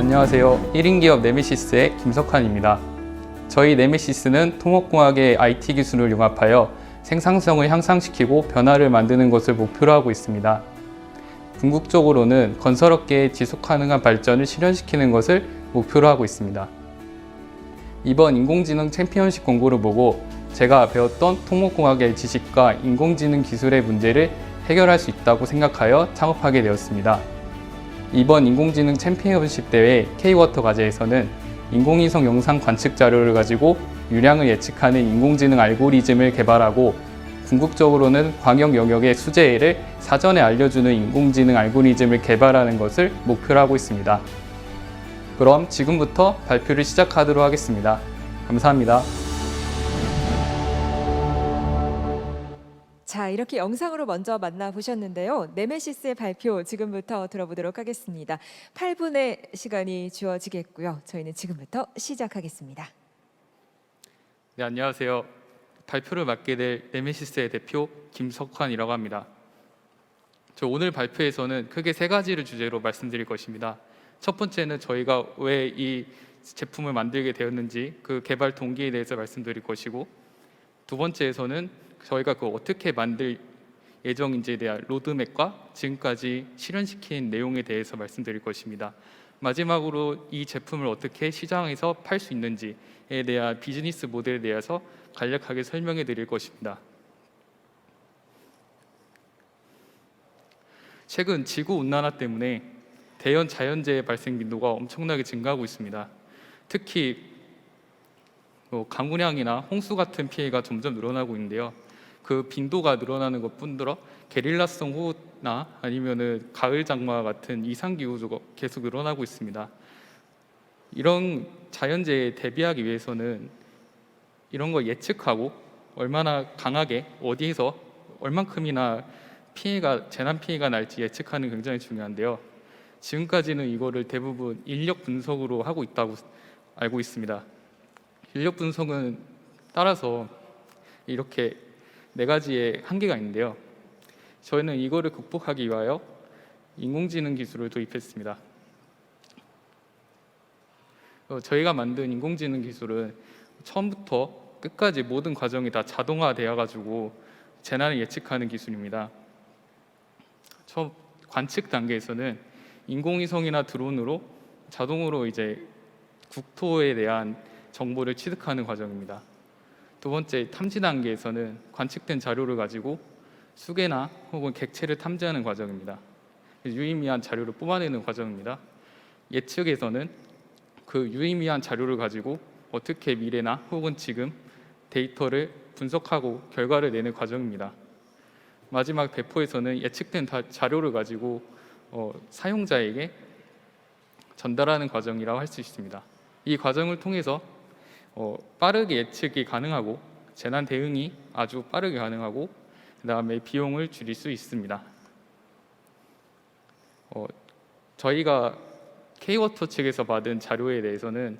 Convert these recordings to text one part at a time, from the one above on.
안녕하세요. 1인 기업 네메시스의 김석환입니다. 저희 네메시스는 통합공학의 IT 기술을 융합하여 생산성을 향상시키고 변화를 만드는 것을 목표로 하고 있습니다. 궁극적으로는 건설업계의 지속가능한 발전을 실현시키는 것을 목표로 하고 있습니다. 이번 인공지능 챔피언십 공고를 보고 제가 배웠던 통합공학의 지식과 인공지능 기술의 문제를 해결할 수 있다고 생각하여 창업하게 되었습니다. 이번 인공지능 챔피언십 대회 K-워터 과제에서는 인공위성 영상 관측 자료를 가지고 유량을 예측하는 인공지능 알고리즘을 개발하고 궁극적으로는 광역 영역의 수재를 사전에 알려주는 인공지능 알고리즘을 개발하는 것을 목표로 하고 있습니다. 그럼 지금부터 발표를 시작하도록 하겠습니다. 감사합니다. 자, 이렇게 영상으로 먼저 만나보셨는데요. 네메시스의 발표 지금부터 들어보도록 하겠습니다. 8분의 시간이 주어지겠고요. 저희는 지금부터 시작하겠습니다. 네, 안녕하세요. 발표를 맡게 될 네메시스의 대표 김석환이라고 합니다. 저 오늘 발표에서는 크게 세 가지를 주제로 말씀드릴 것입니다. 첫 번째는 저희가 왜 이 제품을 만들게 되었는지 그 개발 동기에 대해서 말씀드릴 것이고, 두 번째에서는 저희가 그걸 어떻게 만들 예정인지에 대한 로드맵과 지금까지 실현시킨 내용에 대해서 말씀드릴 것입니다. 마지막으로 이 제품을 어떻게 시장에서 팔 수 있는지에 대한 비즈니스 모델에 대해서 간략하게 설명해 드릴 것입니다. 최근 지구온난화 때문에 대형 자연재해 발생 빈도가 엄청나게 증가하고 있습니다. 특히 강우량이나 홍수 같은 피해가 점점 늘어나고 있는데요. 그 빈도가 늘어나는 것뿐더러 게릴라성 호우나 아니면은 가을 장마 같은 이상 기후도 계속 늘어나고 있습니다. 이런 자연재해에 대비하기 위해서는 이런 걸 예측하고 얼마나 강하게 어디에서 얼만큼이나 재난 피해가 날지 예측하는 게 굉장히 중요한데요. 지금까지는 이거를 대부분 인력 분석으로 하고 있다고 알고 있습니다. 인력 분석은 따라서 이렇게 네 가지의 한계가 있는데요. 저희는 이거를 극복하기 위하여 인공지능 기술을 도입했습니다. 저희가 만든 인공지능 기술은 처음부터 끝까지 모든 과정이 다 자동화되어 가지고 재난을 예측하는 기술입니다. 처음 관측 단계에서는 인공위성이나 드론으로 자동으로 이제 국토에 대한 정보를 취득하는 과정입니다. 두 번째, 탐지 단계에서는 관측된 자료를 가지고 수계나 혹은 객체를 탐지하는 과정입니다. 유의미한 자료를 뽑아내는 과정입니다. 예측에서는 그 유의미한 자료를 가지고 어떻게 미래나 혹은 지금 데이터를 분석하고 결과를 내는 과정입니다. 마지막 배포에서는 예측된 자료를 가지고 사용자에게 전달하는 과정이라고 할 수 있습니다. 이 과정을 통해서 빠르게 예측이 가능하고 재난 대응이 아주 빠르게 가능하고 그다음에 비용을 줄일 수 있습니다. 저희가 K-워터 측에서 받은 자료에 대해서는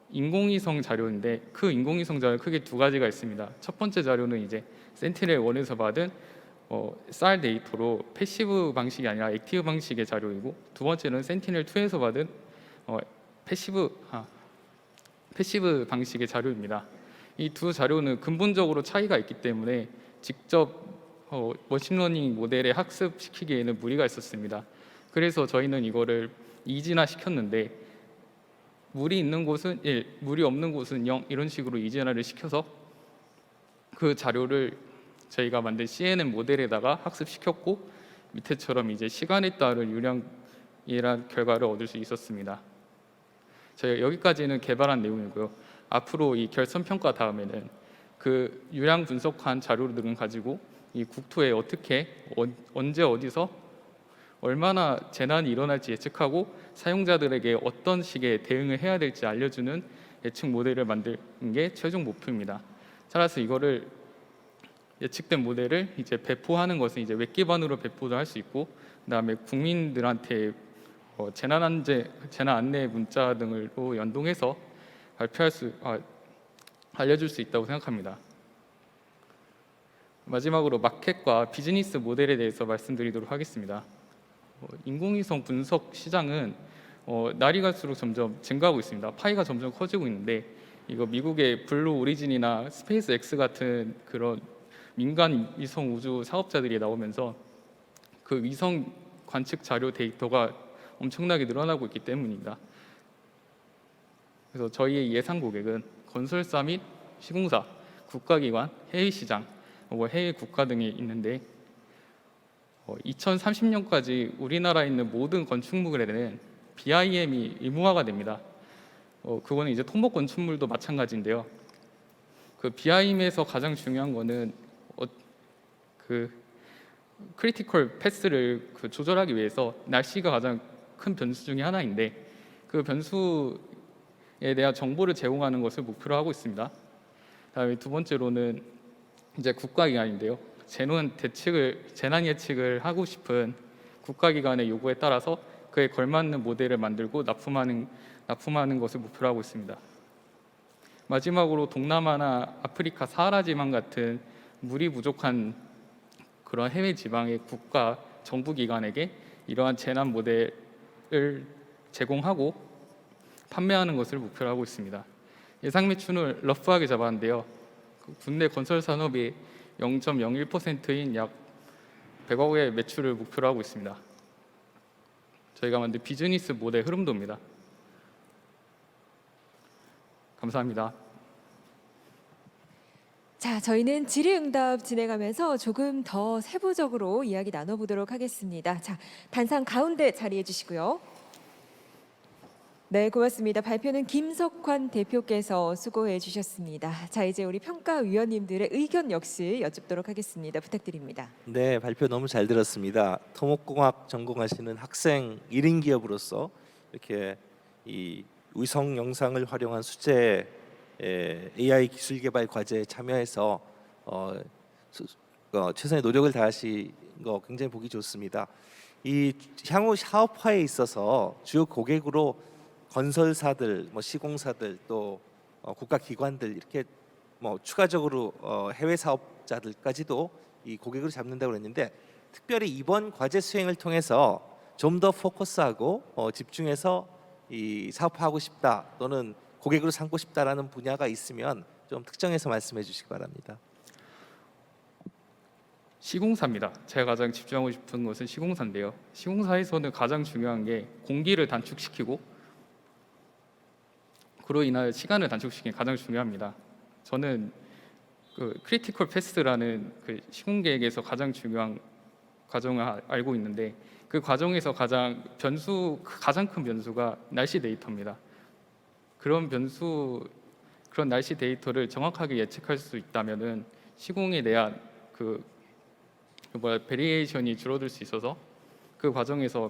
인공위성 자료인데 그 인공위성 자료 크게 두 가지가 있습니다. 첫 번째 자료는 이제 센티넬-1에서 받은 SAR 데이터로 패시브 방식이 아니라 액티브 방식의 자료이고, 두 번째는 센티넬-2에서 받은 패시브 방식의 자료입니다. 이 두 자료는 근본적으로 차이가 있기 때문에 직접 머신러닝 모델에 학습시키기에는 무리가 있었습니다. 그래서 저희는 이거를 이진화 시켰는데 물이 있는 곳은 1, 물이 없는 곳은 0 이런 식으로 이진화를 시켜서 그 자료를 저희가 만든 CNN 모델에다가 학습시켰고 밑에처럼 이제 시간에 따른 유량이란 결과를 얻을 수 있었습니다. 저희가 여기까지는 개발한 내용이고요. 앞으로 이 결선 평가 다음에는 그 유량 분석한 자료들은 가지고 이 국토에 어떻게 언제 어디서 얼마나 재난이 일어날지 예측하고 사용자들에게 어떤 식의 대응을 해야 될지 알려주는 예측 모델을 만드는 게 최종 목표입니다. 따라서 이거를 예측된 모델을 이제 배포하는 것은 이제 웹 기반으로 배포도 할 수 있고, 그다음에 국민들한테 재난 안내 문자 등으로 연동해서 알려줄 수 있다고 생각합니다. 마지막으로 마켓과 비즈니스 모델에 대해서 말씀드리도록 하겠습니다. 인공위성 분석 시장은 날이 갈수록 점점 증가하고 있습니다. 파이가 점점 커지고 있는데 이거 미국의 블루 오리진이나 스페이스 X 같은 그런 민간 위성 우주 사업자들이 나오면서 그 위성 관측 자료 데이터가 엄청나게 늘어나고 있기 때문입니다. 그래서 저희의 예상 고객은 건설사 및 시공사, 국가기관, 해외 시장, 해외 국가 등이 있는데 2030년까지 우리나라에 있는 모든 건축물에는 BIM이 의무화가 됩니다. 그거는 이제 토목 건축물도 마찬가지인데요. 그 BIM에서 가장 중요한 거는 그 크리티컬 패스를 조절하기 위해서 날씨가 가장 큰 변수 중에 하나인데 그 변수에 대한 정보를 제공하는 것을 목표로 하고 있습니다. 다음에 두 번째로는 이제 국가기관인데요. 재난 예측을 하고 싶은 국가기관의 요구에 따라서 그에 걸맞는 모델을 만들고 납품하는 것을 목표로 하고 있습니다. 마지막으로 동남아나 아프리카 사하라 지방 같은 물이 부족한 그런 해외 지방의 국가 정부 기관에게 이러한 재난 모델을 제공하고 판매하는 것을 목표로 하고 있습니다. 예상 매출을 러프하게 잡았는데요. 국내 건설 산업이 0.01%인 약 100억의 매출을 목표로 하고 있습니다. 저희가 만든 비즈니스 모델 흐름도입니다. 감사합니다. 자, 저희는 질의응답 진행하면서 조금 더 세부적으로 이야기 나눠보도록 하겠습니다. 자, 단상 가운데 자리해 주시고요. 네, 고맙습니다. 발표는 김석환 대표께서 수고해 주셨습니다. 자, 이제 우리 평가위원님들의 의견 역시 여쭙도록 하겠습니다. 부탁드립니다. 네, 발표 너무 잘 들었습니다. 토목공학 전공하시는 학생 1인 기업으로서 이렇게 이 위성 영상을 활용한 수제 AI 기술 개발 과제에 참여해서 최선의 노력을 다하신 거 굉장히 보기 좋습니다. 이 향후 사업화에 있어서 주요 고객으로 건설사들, 시공사들 또 국가기관들 이렇게 추가적으로 해외 사업자들까지도 이 고객으로 잡는다고 그랬는데 특별히 이번 과제 수행을 통해서 좀 더 포커스하고 집중해서 이 사업화하고 싶다 또는 고객으로 삼고 싶다라는 분야가 있으면 좀 특정해서 말씀해 주시기 바랍니다. 시공사입니다. 제가 가장 집중하고 싶은 것은 시공사인데요. 시공사에서는 가장 중요한 게 공기를 단축시키고 그로 인하여 시간을 단축시키는 게 가장 중요합니다. 저는 그 크리티컬 패스라는 그 시공 계획에서 가장 중요한 과정을 알고 있는데 그 과정에서 가장 큰 변수가 날씨 데이터입니다. 그런 날씨 데이터를 정확하게 예측할 수 있다면은 시공에 대한 베리에이션이 줄어들 수 있어서 그 과정에서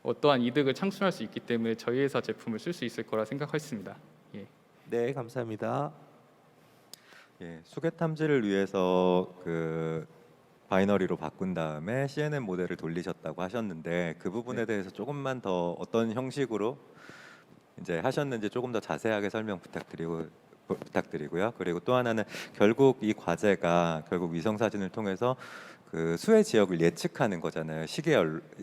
어떠한 이득을 창출할 수 있기 때문에 저희 회사 제품을 쓸 수 있을 거라 생각했습니다. 예. 네, 감사합니다. 예, 수계 탐지를 위해서 그 바이너리로 바꾼 다음에 CNN 모델을 돌리셨다고 하셨는데 그 부분에 대해서 조금만 더 어떤 형식으로 이제 하셨는지 조금 더 자세하게 설명 부탁드리고요. 그리고 또 하나는 결국 이 과제가 결국 위성 사진을 통해서 그 수해 지역을 예측하는 거잖아요.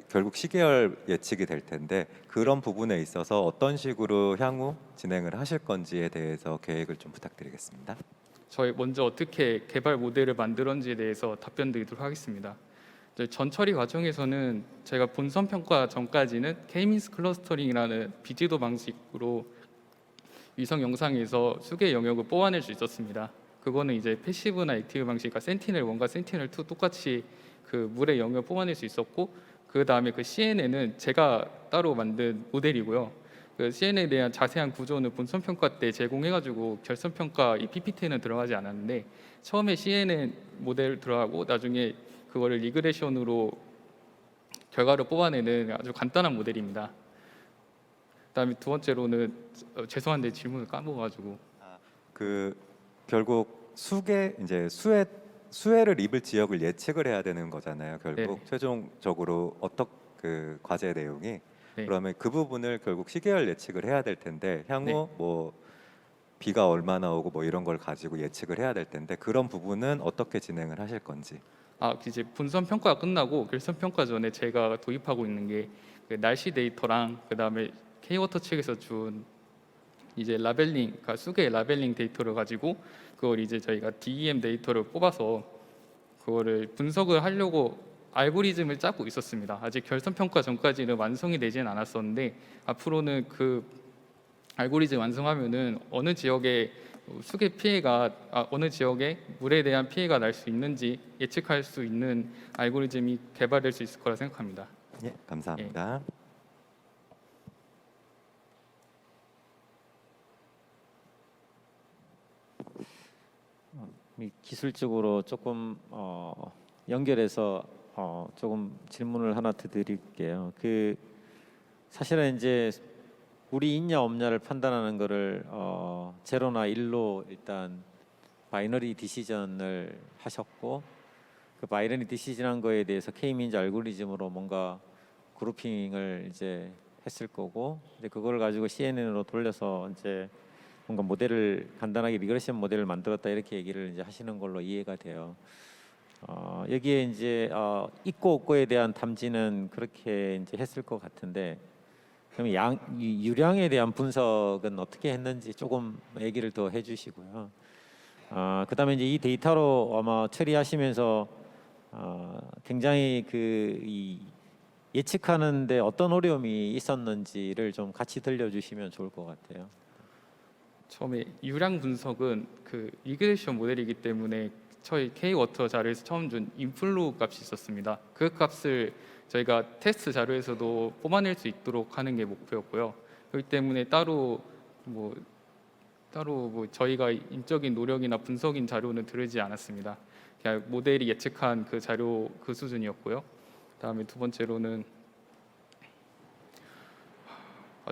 결국 시계열 예측이 될 텐데 그런 부분에 있어서 어떤 식으로 향후 진행을 하실 건지에 대해서 계획을 좀 부탁드리겠습니다. 저희 먼저 어떻게 개발 모델을 만들었는지에 대해서 답변드리도록 하겠습니다. 전 처리 과정에서는 제가 본선 평가 전까지는 K-미니스 클러스터링이라는 비지도 방식으로 위성 영상에서 수계 영역을 뽑아낼 수 있었습니다. 그거는 이제 패시브나 액티브 방식과 센티넬1과 센티넬2 똑같이 그 물의 영역을 뽑아낼 수 있었고 그 다음에 그 CNN은 제가 따로 만든 모델이고요. 그 CNN에 대한 자세한 구조는 본선 평가 때 제공해가지고 결선 평가 이 PPT에는 들어가지 않았는데 처음에 CNN 모델 들어가고 나중에 그거를 리그레션으로 결과를 뽑아내는 아주 간단한 모델입니다. 그다음에 두 번째로는 죄송한데 질문을 까먹어가지고 그 결국 수해를 입을 지역을 예측을 해야 되는 거잖아요. 결국 네. 최종적으로 그 과제 내용이 네. 그러면 그 부분을 결국 시계열 예측을 해야 될 텐데 향후 네. 비가 얼마나 오고 이런 걸 가지고 예측을 해야 될 텐데 그런 부분은 어떻게 진행을 하실 건지. 이제 본선 평가가 끝나고 결선 평가 전에 제가 도입하고 있는 게 그 날씨 데이터랑 그다음에 K워터 측에서 준 이제 라벨링, 그러니까 쑥의 라벨링 데이터를 가지고 그걸 이제 저희가 DEM 데이터를 뽑아서 그거를 분석을 하려고 알고리즘을 짜고 있었습니다. 아직 결선 평가 전까지는 완성이 되지는 않았었는데 앞으로는 그 알고리즘 완성하면은 어느 지역에 쑥의 피해가 어느 지역에 물에 대한 피해가 날 수 있는지 예측할 수 있는 알고리즘이 개발될 수 있을 거라 생각합니다. 예, 감사합니다. 기술적으로 조금 연결해서 조금 질문을 하나 더 드릴게요. 그 사실은 이제 물이 있냐 없냐를 판단하는 거를 제로나 일로 일단 바이너리 디시전을 하셨고 그 바이너리 디시전한 거에 대해서 K민즈 알고리즘으로 뭔가 그룹핑을 이제 했을 거고 이제 그걸 가지고 CNN으로 돌려서 이제 뭔가 모델을 간단하게 리그레션 모델을 만들었다 이렇게 얘기를 이제 하시는 걸로 이해가 돼요. 여기에 이제 있고 없고에 대한 탐지는 그렇게 이제 했을 것 같은데 그럼 이 유량에 대한 분석은 어떻게 했는지 조금 얘기를 더 해주시고요. 그다음에 이제 이 데이터로 아마 처리하시면서 굉장히 이 예측하는데 어떤 어려움이 있었는지를 좀 같이 들려주시면 좋을 것 같아요. 처음에 유량 분석은 그 리그레션 모델이기 때문에 저희 K워터 자료에서 처음 준 인플로우 값이 있었습니다. 그 값을 저희가 테스트 자료에서도 뽑아낼 수 있도록 하는 게 목표였고요. 그렇기 때문에 따로 뭐 저희가 인적인 노력이나 분석인 자료는 들으지 않았습니다. 그냥 모델이 예측한 그 자료 그 수준이었고요. 그다음에 두 번째로는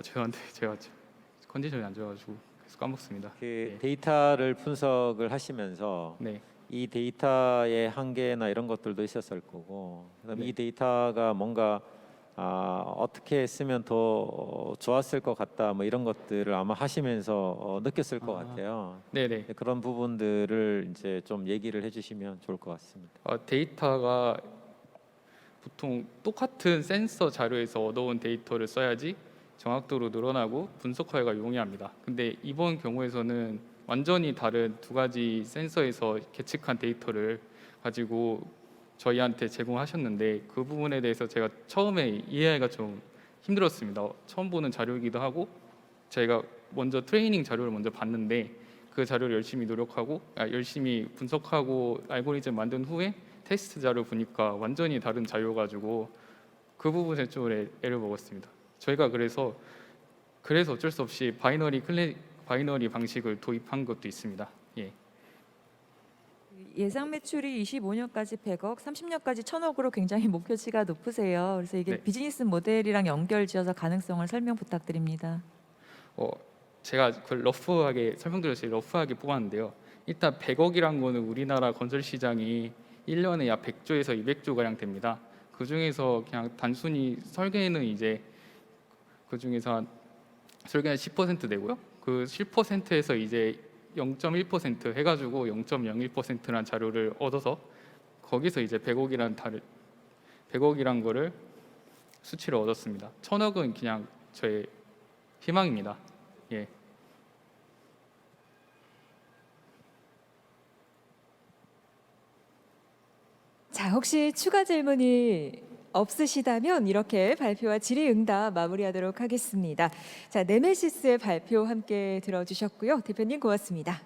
죄송한데 제가 컨디션이 안 좋아가지고 계속 까먹습니다. 그 데이터를 분석을 하시면서 네. 이 데이터의 한계나 이런 것들도 있었을 거고 그다음에 네. 이 데이터가 뭔가 어떻게 쓰면 더 좋았을 것 같다 뭐 이런 것들을 아마 하시면서 느꼈을 것 같아요. 네네. 그런 부분들을 이제 좀 얘기를 해주시면 좋을 것 같습니다. 데이터가 보통 똑같은 센서 자료에서 얻어온 데이터를 써야지 정확도로 늘어나고 분석하기가 용이합니다. 근데 이번 경우에서는 완전히 다른 두 가지 센서에서 계측한 데이터를 가지고 저희한테 제공하셨는데 그 부분에 대해서 제가 처음에 이해하기가 좀 힘들었습니다. 처음 보는 자료이기도 하고 저희가 먼저 트레이닝 자료를 먼저 봤는데 그 자료를 열심히 노력하고 열심히 분석하고 알고리즘 만든 후에 테스트 자료 보니까 완전히 다른 자료 가지고 그 부분에 좀 애를 먹었습니다. 저희가 그래서 어쩔 수 없이 바이너리 방식을 도입한 것도 있습니다. 예. 예상 매출이 25년까지 100억, 30년까지 1000억으로 굉장히 목표치가 높으세요. 그래서 이게 네. 비즈니스 모델이랑 연결지어서 가능성을 설명 부탁드립니다. 제가 그걸 러프하게 설명드렸어요. 러프하게 뽑았는데요. 일단 100억이란 거는 우리나라 건설 시장이 1년에 약 100조에서 200조 가량 됩니다. 그 중에서 그냥 단순히 설계는 이제 그 중에서 설계는 10% 되고요. 그 10%에서 이제 0.1% 해가지고 0.01%란 자료를 얻어서 거기서 이제 100억이란 거를 수치를 얻었습니다. 1000억은 그냥 저의 희망입니다. 예. 자, 혹시 추가 질문이 없으시다면 이렇게 발표와 질의응답 마무리하도록 하겠습니다. 자, 네메시스의 발표 함께 들어주셨고요. 대표님 고맙습니다.